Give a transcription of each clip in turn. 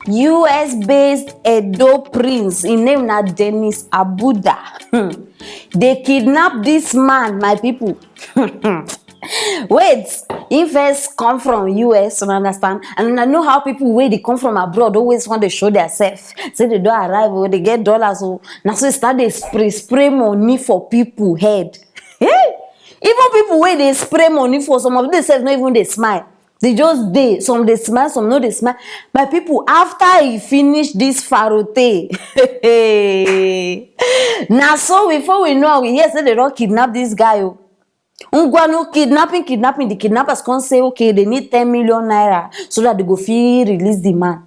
US-based Edo prince, his name na Dennis Abuda. They kidnap this man, my people. Wait, he first come from US, you understand? And I know how people wey they come from abroad always want to show themselves. Say they don't arrive or they get dollars. So now so start they spray money for people head. Even people wey they spray money for, some of themselves not even they smile. They just dey, some they smile, some no they smile. My people, after he finish this farote, now so before we know, we hear say they don't kidnap this guy. Ungwano kidnapping. The kidnappers can say, okay, they need 10 million naira so that they go feel release the man.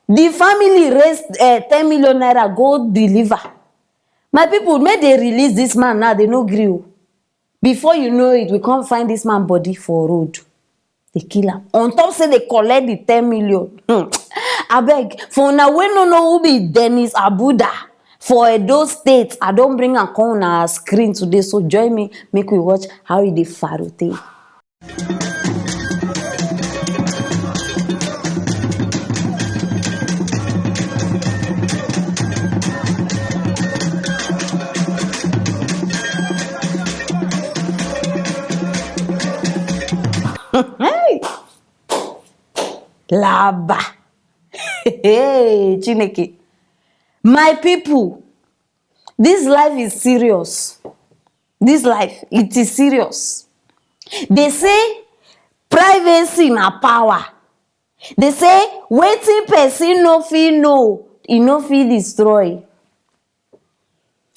The family raised 10 million naira, go deliver. My people, make they release this man now, they no grill. Before you know it, we can't find this man body for road. They kill him. On top say they collect the 10 million. I beg, for now we no know who be Dennis Abuda. For Edo State, I don't bring a come on our screen today, so join me, make we watch how he dey farote. Hey, Laba. Hey, Chineke. My people, this life is serious. This life, it is serious. They say privacy na power. They say wetin person no fit know, e no fit destroy.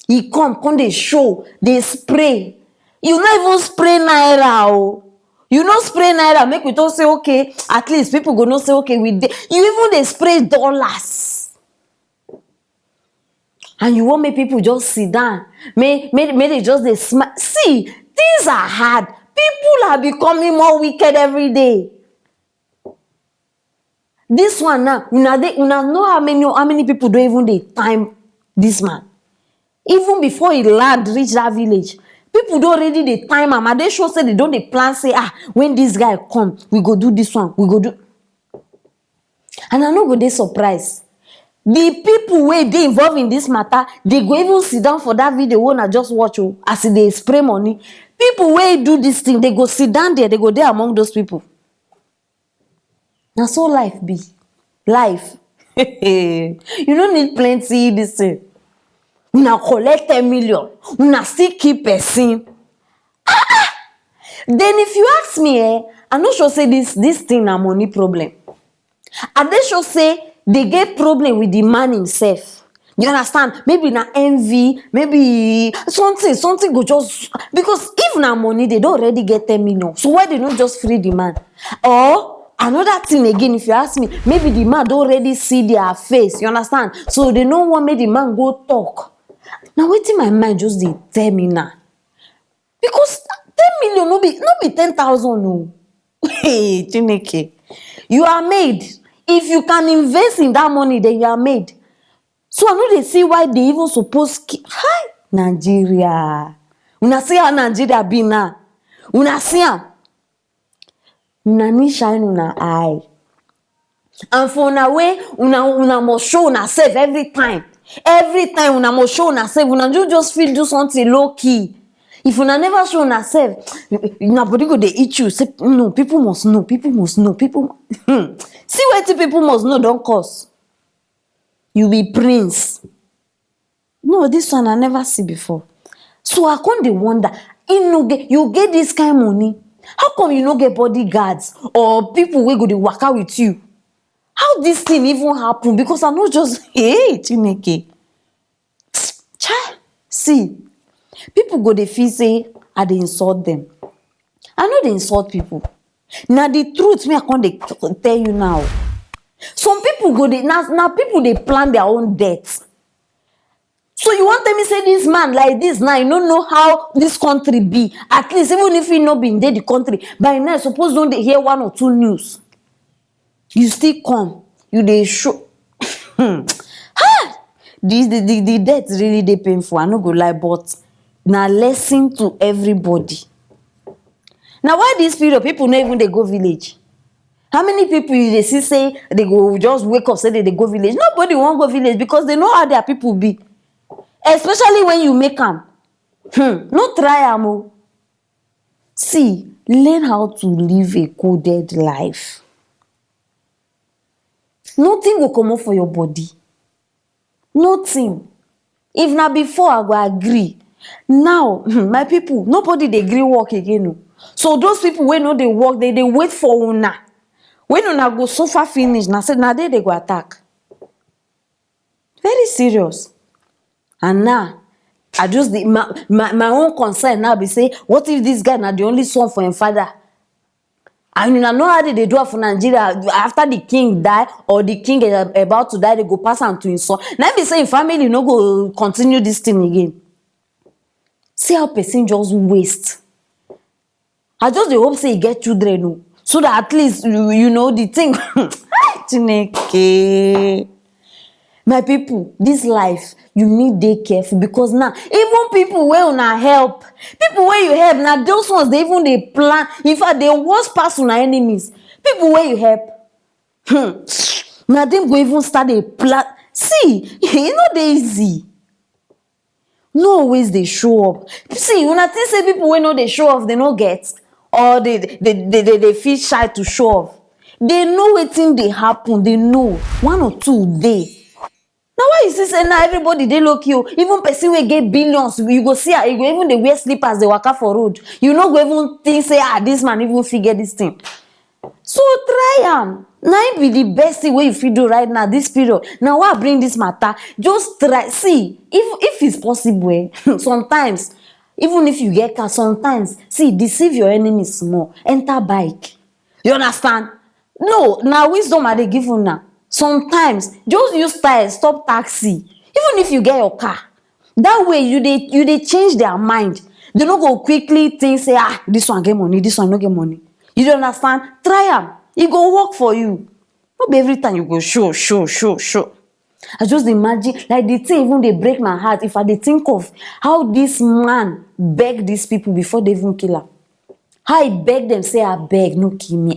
E come dey show, dey spray. You no even spray naira o. You no spray naira, make we talk say okay, at least people go know say okay, we dey. You even dey spray dollars. And you want make people just sit down, may they just dey smile. See, things are hard. People are becoming more wicked every day. This one now, una know how many people don't even dey time this man. Even before he land reach that village, people don't already dey time am. And they sure say they don't dey plan say when this guy come, we go do this one, we go do. And I no go dey surprised. The people wey dey involved in this matter, they go even sit down for that video wey I just watch as they spray money. People wey do this thing, they go sit down there, they go there among those people. Now so life be. Life. You don't need plenty this thing. Una collect 10 million. Una still keep person. Then if you ask me, I'm not sure say this thing na money problem. And they sure say they get problem with the man himself. You understand? Maybe na envy, maybe something go just, because if na money, they don't already get 10 million. So why they don't just free the man? Or another thing again, if you ask me, maybe the man don't already see their face. You understand? So they don't want make the man go talk. Now waiting my mind just dey tell me now. Because 10 million no be 10,000 no. Hey, Chineke. You are made. If you can invest in that money, then you are made. So I know they see why they even suppose hi Nigeria. Una see how Nigeria be now. Una see am. Una need shine una eye. And for una way, una must show una self every time. Every time una must show una self. Una just feel do something low key. If una never show una self, nobody go dey eat you. Say no, people must know. People must know. People. See what people must know. Don't cause. You be prince. No, this one I never see before. So I can't wonder. You get this kind of money. How come you no get bodyguards or people wey go dey waka with you? How this thing even happen? Because I not just hey Chineke. See, people go dey feel say I dey insult them. I know they insult people. Now the truth me I can't dey tell you now. Some people go dey now people they plan their own death. So you want me say this man like this now, you don't know how this country be. At least even if you not been there the country, by now suppose don't they hear 1 or 2 news. You still come, you they show. The death really they painful. I no go lie, but now lesson to everybody. Now why this period people not even they go village? How many people they see say they go just wake up say they go village? Nobody won't go village because they know how their people be. Especially when you make them. No try am. See, learn how to live a coded life. Nothing will come up for your body. Nothing. If na before I go agree. Now, my people, nobody they agree work again. So those people wey no dey work, they wait for una. When una go suffer finish, na say na they go attack. Very serious. And now, I just my own concern now be say, what if this guy na the only son for him father? And you know how they do it for Nigeria after the king die or the king is about to die, they go pass on to his son. Now be saying family no go continue this thing again. See how person just waste. I just dey hope say he get children, no, so that at least you know the thing. Chineke. My people, this life you need dey careful because now even people wey una help, people wey you help, now those ones they even dey plan. In fact, they worst pass una enemies. People wey you help, now them go even start dey plan. See, e no dey easy. No always they show up. See, when I think say people wey no dey show off, they no get, or they feel shy to show off. They know wetin dey happen. They know one or two day. Now why you see say now everybody they look you, even person wey get billions, you go see her, you go even they wear slippers, they waka for road. You no go even think say this man even figure this thing. So try am. Now it be the best thing wey you fit do right now this period. Now why I bring this matter? Just try. See if it's possible. Sometimes even if you get car, sometimes see deceive your enemies more. Enter bike. You understand? No, now wisdom are they give you now. Sometimes just use style, stop taxi. Even if you get your car, that way you they change their mind. They don't go quickly think say this one get money, this one no get money. You don't understand? Try am. It go work for you. Not be every time you go show. I just imagine like the thing even they break my heart if I dey think of how this man beg these people before they even kill him. How he beg them, say, I beg, no kill me.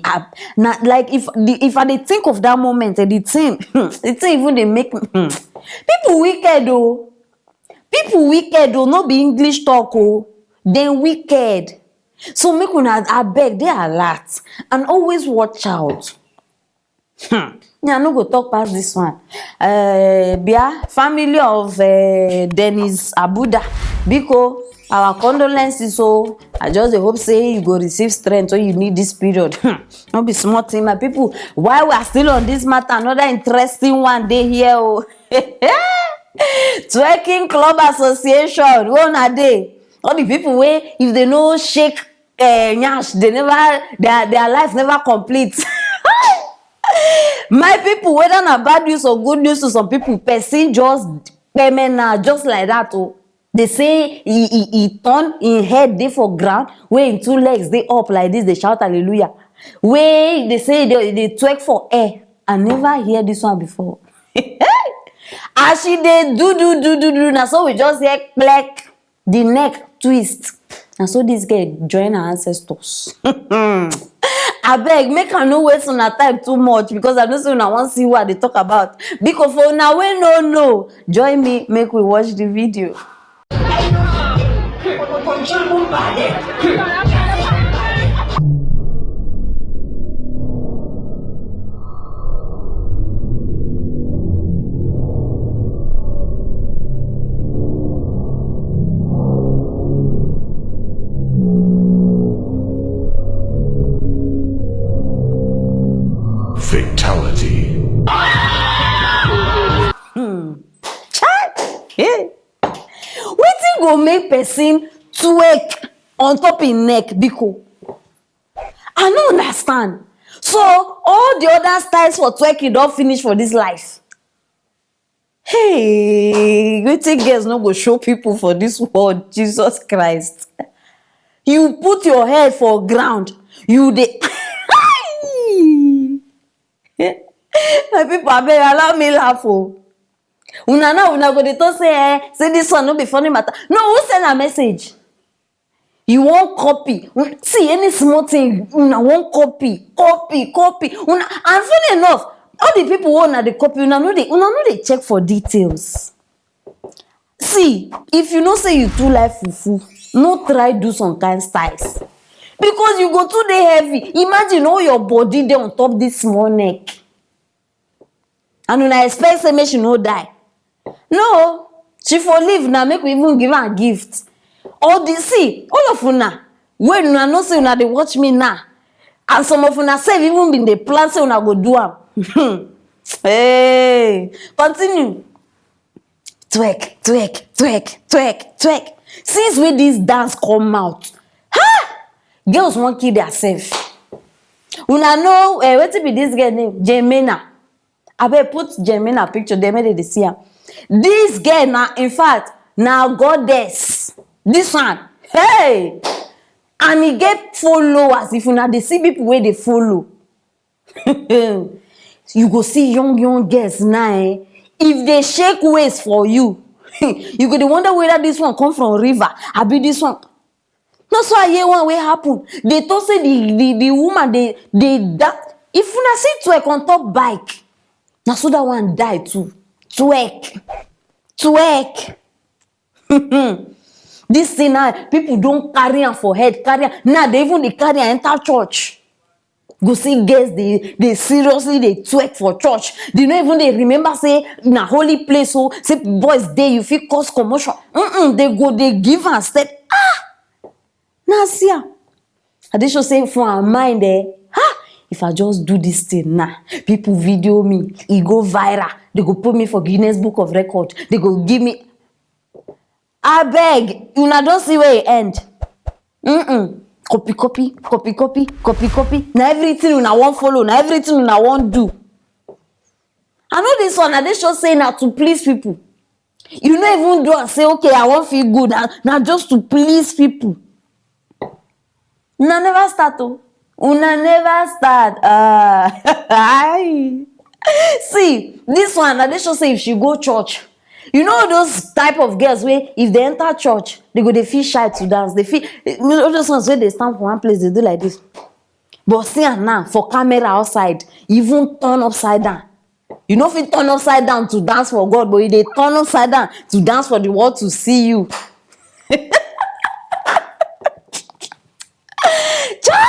Now, like if I dey think of that moment, the thing even they make me. People wicked though. People wicked though, not be English talk oh. They wicked. So make una I beg, they alert and always watch out. Yeah, no go talk past this one. Bia family of Dennis Abuda, Biko. Our condolences, so I just hope say you go receive strength, so you need this period. Not be small thing, my people. While we are still on this matter, another interesting one day here. Oh. Twerking Club Association, one a day. All the people where if they no shake nyash, they never their life never complete. My people, whether na bad news or good news to some people, person just payment now, just like that. Oh. They say he turn in head they for ground, where in two legs they up like this, they shout hallelujah. Where they say they twerk for air. I never hear this one before. As she they do, now so we just hear clack, the neck twist. And so this guy join our ancestors. I beg, make her no waste on her time too much because I don't say I want to see what they talk about. Because for now, we no. Join me, make we watch the video. Fatality. Hey. Wetin go make person twerk on top him neck, Biko? I no understand. So all the other styles for twerking don't finish for this life. Hey, wetin girls no go show people for this world, Jesus Christ. You put your head for ground, you dey. My people, abeg allow me laugh oh. Una go dey talk say this one no be funny matter. No, who send a message? You won't copy. See any small thing, una won't copy. Una, and funny enough, all the people who are the copy, una know they check for details. See, if you know say you too like fufu, no try do some kind styles. Because you go too dey heavy. Imagine all your body there on top this small neck. And una expect say make she no die. No, she for live now, make we even give her a gift. All this, see, all of una, when una know say una dey watch me now, and some of una sef even been dey plan say una go do am. Hey, continue. Twerk. Since when this dance come out, girls wan kill themselves. Una know wetin be this girl name? Jemena. Abeg put Jemena picture there, make they see am. This girl na, in fact, na goddess. This one, hey, and e get followers. If una dey see people wey dey follow, you go see young girls now. If they shake waist for you, you go dey wonder whether this one come from river. Abi this one. No, so I hear one wey happen. They talk say the woman they that. If una see twerk on top bike, na so that one die too. Twerk. This thing now, people don't carry am for head, carry am. Now they even dey carry am enter church. Go see girls, they seriously they twerk for church. They don't even they remember say in a holy place, so say boys day you feel cause commotion. They give and step. Now see am. I just say for our mind if I just do this thing now, people video me, it go viral. They go put me for Guinness Book of Record. They go give me. I beg, you now don't see where it end. Copy. Now everything you now want follow, now everything you now want do. I know this one, and they just say now to please people. You don't even do and say, okay, I won't feel good. Now just to please people. Una never start oh. Una never start. See, this one, and they just say if she go church. You know those type of girls where if they enter church, they feel shy to dance. They feel those ones where they stand for one place, they do like this. But see am now for camera outside, even turn upside down. You know if you turn upside down to dance for God, but they turn upside down to dance for the world to see you. Chai!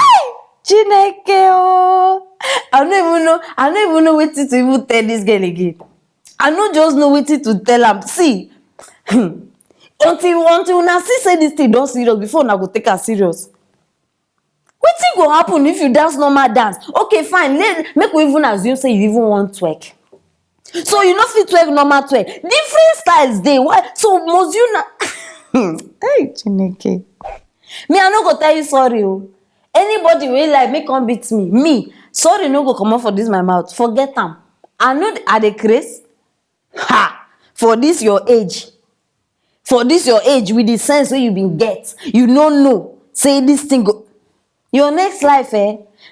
Chineke oh! I don't even know what to even tell this girl again. I no just know wetin to tell am. See, until una see say this thing don serious before una go take am serious. Wetin go happen if you dance normal dance? Okay, fine. Make we even assume say you even want twerk. So you no fit twerk normal twerk. Different styles dey. Why? So must you na? Hey, Chineke. Me, I no go tell you sorry oh. Anybody wey like make come beat me. Me, sorry no go comot for this my mouth. Forget am. I know I dey craze. For this your age with the sense wey you been get, you no know say this thing go your next life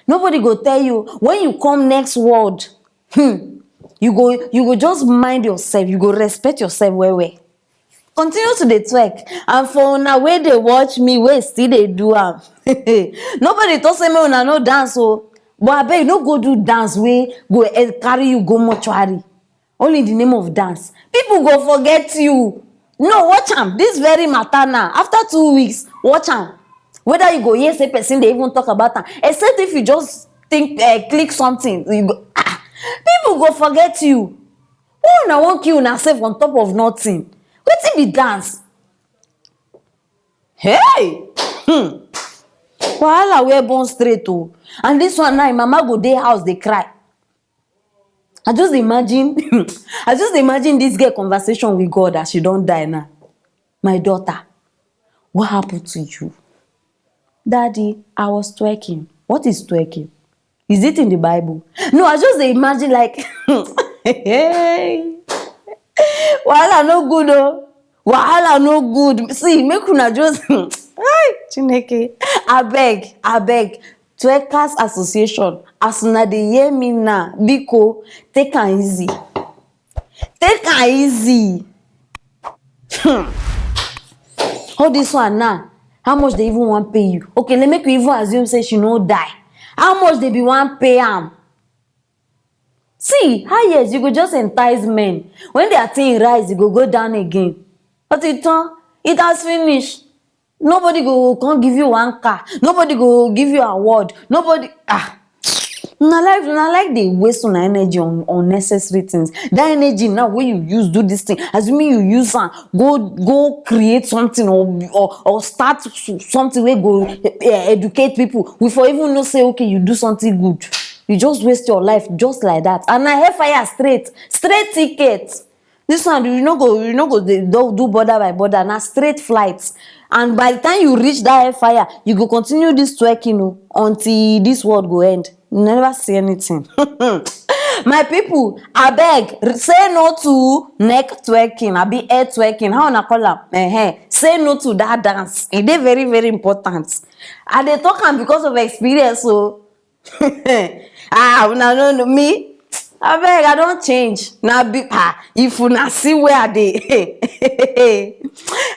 nobody go tell you when you come next world. You go just mind yourself, you go respect yourself well. Continue to dey twerk, and for una wey dey watch me wey still dey do am. Nobody talk say make una no dance oh, but abeg no go do dance wey go carry you go mortuary. Only in the name of dance. People go forget you. No, watch am. This very matter now. After 2 weeks, watch am. Whether you go hear say person they even talk about am. Except if you just click something, you go. People go forget you. Who una wan kill una sef on top of nothing? Wetin be dance? Hey! Wahala wear born straight oh. And this one now, mama go dey house dey cry. I just imagine this girl conversation with God as she don't die now. My daughter, what happened to you? Daddy, I was twerking. What is twerking? Is it in the Bible? No, I just imagine like, hey, wahala no good oh. Wahala no good. See, make una just, Chineke, abeg. Twerkers Association, as una dey hear me now, biko, take am easy. Take am easy. All this one now, How much they even want pay you? Okay, let make you even assume say she no die. How much they be want pay am? See, how yes, you go just entice men. When their thing rise, you go down again. But it has finished. Nobody go come give you one car. Nobody go give you award. Nobody na like dey waste una energy on unnecessary things. That energy now wey you use do this thing, assuming you use am go create something or start something wey go educate people. We for even know say okay you do something good. You just waste your life just like that. And na hellfire straight ticket. This one you no go do border by border, na straight flights. And by the time you reach that hellfire, you go continue this twerking until this world go end. You never see anything. My people, abeg, say no to neck twerking, abi hair twerking. How una call am? Say no to that dance. E dey very, very important. I dey talk am because of experience. So, una no know me. Abeg, I don change. Na if una see where I dey.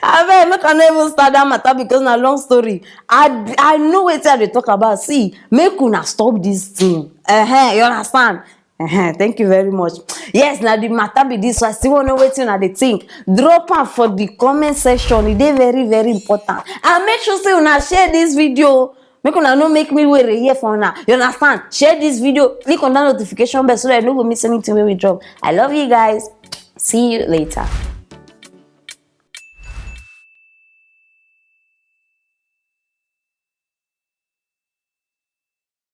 Abeg, make I no even start that matter because na long story. I know wetin I dey talk about. See, make una stop this thing. You understand? Thank you very much. Yes, na the matter be this. So I still wan know wetin una dey think. Drop am for the comment section. E dey very, very important. And make sure say una share this video. Make una no make me wait here for una. You understand? Share this video. Click on that notification bell so that you no go miss anything when we drop. I love you guys. See you later.